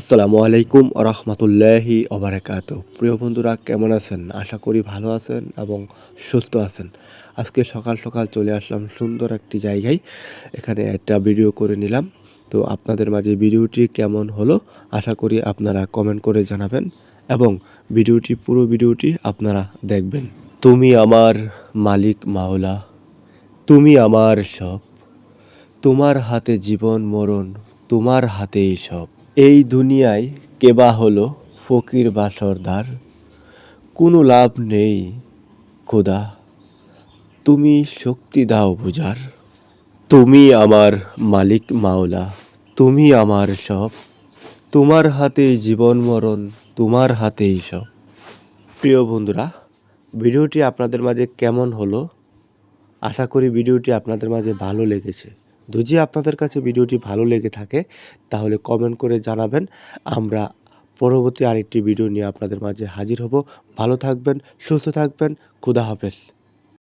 আসসালামু আলাইকুম রহমতুল্লাহি ওবারাকাতু। প্রিয় বন্ধুরা, কেমন আছেন? আশা করি ভালো আছেন এবং সুস্থ আছেন। আজকে সকাল সকাল চলে আসলাম সুন্দর একটি জায়গায়। এখানে একটা ভিডিও করে নিলাম। তো আপনাদের মাঝে ভিডিওটি কেমন হলো আশা করি আপনারা কমেন্ট করে জানাবেন এবং পুরো ভিডিওটি আপনারা দেখবেন। তুমি আমার মালিক মাওলা, তুমি আমার সব, তোমার হাতে জীবন মরণ, তোমার হাতেই সব। এই দুনিয়ায় কেবা হলো ফকির বা সর্দার, কোনো লাভ নেই খোদা, তুমি শক্তি দাও বুঝার। তুমি আমার মালিক মাওলা, তুমি আমার সব, তোমার হাতেই জীবন মরণ, তোমার হাতেই সব। প্রিয় বন্ধুরা, ভিডিওটি আপনাদের মাঝে কেমন হলো আশা করি ভিডিওটি আপনাদের মাঝে ভালো লেগেছে। যদি আপনাদের কাছে ভিডিওটি ভালো লেগে থাকে তাহলে কমেন্ট করে জানাবেন। আমরা পরবর্তী আরেকটি ভিডিও নিয়ে আপনাদের মাঝে হাজির হব। ভালো থাকবেন, সুস্থ থাকবেন। খোদা হাফেজ।